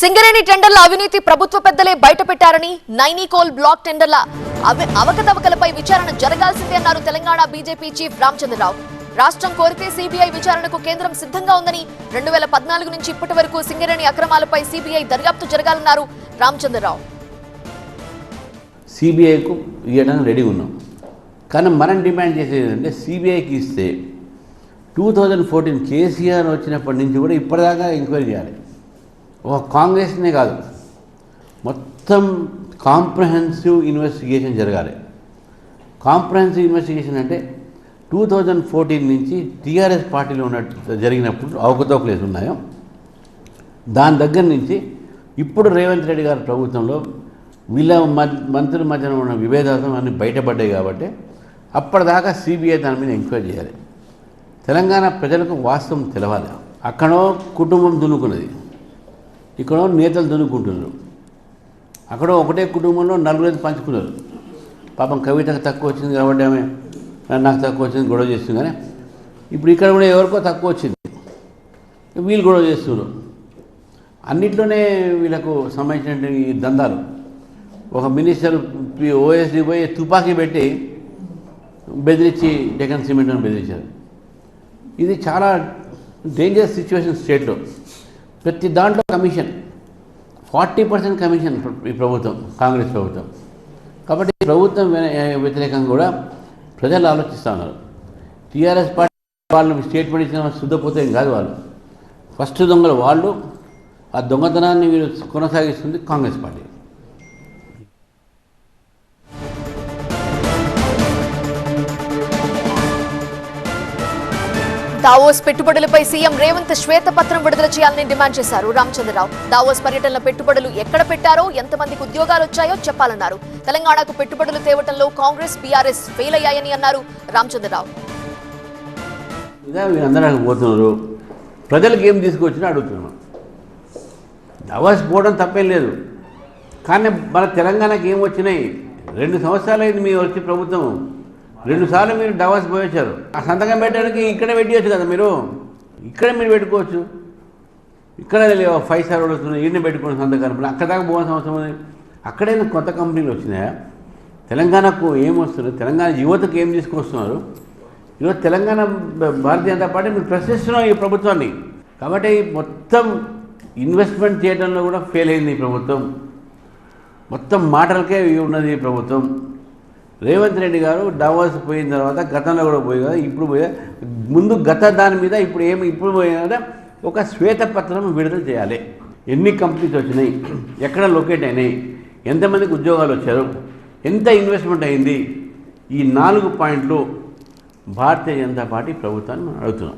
సింగరేణి టెండర్ల అవినీతి ప్రభుత్వ పెద్దలే బయటపెట్టారని నైనికోల్ బ్లాక్ టెండర్ల అవకతవకలపై విచారణ జరగాల్సిందే అన్నారు తెలంగాణ బీజేపీ చీఫ్ రామచంద్రరావు. రాష్ట్రం కోరితే సిబిఐ విచారణకు కేంద్రం సిద్ధంగా ఉందని 2014 నుంచి ఇప్పటి వరకు సింగరేణి అక్రమాలపై సిబిఐ దర్యాప్తు జరగాలన్నారు రామచంద్రరావు. సిబిఐకు ఇవ్వడానికి రెడీ ఉన్నాం, కానీ మనం డిమాండ్ చేసేది ఏంటంటే సిబిఐకి ఇస్తే 2014 కేసీఆర్ వచ్చినప్పటి నుంచి కూడా ఇప్పటిదాకా ఎంక్వైరీ చేయాలి. ఒక కాంగ్రెస్నే కాదు, మొత్తం కాంప్రహెన్సివ్ ఇన్వెస్టిగేషన్ జరగాలి. కాంప్రహెన్సివ్ ఇన్వెస్టిగేషన్ అంటే 2014 నుంచి టీఆర్ఎస్ పార్టీలో జరిగినప్పుడు అవకతవకలు ఉన్నాయో దాని దగ్గర నుంచి ఇప్పుడు రేవంత్ రెడ్డి గారి ప్రభుత్వంలో వీళ్ళ మంత్రుల మధ్యన ఉన్న విభేదాలు అన్నీ బయటపడ్డాయి. కాబట్టి అప్పటిదాకా సిబిఐ దాని మీద ఎంక్వైరీ చేయాలి. తెలంగాణ ప్రజలకు వాస్తవం తెలవాలి. అక్కడో కుటుంబం దున్నుకున్నది, ఇక్కడో నేతలు దున్నుకుంటున్నారు. అక్కడో ఒకటే కుటుంబంలో 4 పంచుకున్నారు. పాపం కవితకు తక్కువ వచ్చింది కాబట్టి ఆమె నాకు తక్కువ వచ్చింది గొడవ చేస్తుంది. కానీ ఇప్పుడు ఇక్కడ కూడా ఎవరికో తక్కువ వచ్చింది, వీళ్ళు గొడవ చేస్తున్నారు. అన్నిట్లోనే వీళ్ళకు సంబంధించిన ఈ దందాలు. ఒక మినిస్టర్ ఓఎస్డీ పోయి తుపాకీ పెట్టి బెదిరించి డెక్కన్ సిమెంట్ అని బెదిరించారు. ఇది చాలా డేంజరస్ సిచ్యువేషన్ స్టేట్లో. ప్రతి దాంట్లో కమిషన్, 40% కమిషన్ ఈ ప్రభుత్వం, కాంగ్రెస్ ప్రభుత్వం. కాబట్టి ప్రభుత్వం వ్యతిరేకంగా కూడా ప్రజలు ఆలోచిస్తూ ఉన్నారు. టీఆర్ఎస్ పార్టీ వాళ్ళు స్టేట్మెంట్ ఇచ్చిన శుద్ధపోతే కాదు, వాళ్ళు ఫస్ట్ దొంగలు వాళ్ళు. ఆ దొంగతనాన్ని వీళ్ళు కొనసాగిస్తుంది కాంగ్రెస్ పార్టీ. దావోస్ పెట్టుబడులపై సీఎం రేవంత్ శ్వేతపత్రం విడుదల చేయాలని డిమాండ్ చేశారు రామచంద్రరావు. దావోస్ పర్యటనల పెట్టుబడులు ఎక్కడ పెట్టారో, ఎంతమందికి ఉద్యోగాలు వచ్చాయో చెప్పాలన్నారు. తెలంగాణకు పెట్టుబడులు తేవటంలో కాంగ్రెస్ బీఆర్ఎస్ ఫెయిల్ అయ్యాయని అన్నారు రామచంద్రరావు. వీళ్ళందరూ పోతున్నారు, ప్రజలకు ఏం తీసుకొచ్చినా అడుగుతున్నాం. దావోస్ పోవడం తప్పేం లేదు, కానీ మన తెలంగాణకి ఏం వచ్చినాయి? 2 సంవత్సరాలైంది మీ వచ్చి ప్రభుత్వం. 2 సార్లు మీరు దావోస్ పోయొచ్చారు. ఆ సంతకం పెట్టడానికి ఇక్కడే పెట్టవచ్చు కదా, మీరు ఇక్కడే మీరు పెట్టుకోవచ్చు. ఇక్కడ 5 స్టార్ వస్తున్నాయి, ఈయన పెట్టుకున్న సంతకాలు. అక్కడ దాకా పోవాల్సిన అవసరం ఉంది. అక్కడైనా కొత్త కంపెనీలు వచ్చినాయా? తెలంగాణకు ఏమొస్తుంది? తెలంగాణ యువతకు ఏం తీసుకొస్తున్నారు? ఈరోజు తెలంగాణ భారతీయ జనతా పార్టీ మీరు ప్రశ్నిస్తున్నాం ఈ ప్రభుత్వాన్ని. కాబట్టి మొత్తం ఇన్వెస్ట్మెంట్ చేయడంలో కూడా ఫెయిల్ అయింది ఈ ప్రభుత్వం. మొత్తం మాటలకే ఉన్నది ఈ ప్రభుత్వం. రేవంత్ రెడ్డి గారు దావోస్ పోయిన తర్వాత గతంలో కూడా పోయి కదా, ఇప్పుడు పోయా, ముందు గత దాని మీద ఇప్పుడు పోయినా ఒక శ్వేతపత్రం విడుదల చేయాలి. ఎన్ని కంపెనీస్ వచ్చినాయి, ఎక్కడ లొకేట్ అయినాయి, ఎంతమందికి ఉద్యోగాలు వచ్చారు, ఎంత ఇన్వెస్ట్మెంట్ అయింది, ఈ 4 పాయింట్లు భారతీయ జనతా పార్టీ ప్రభుత్వాన్ని మనం అడుగుతున్నాం.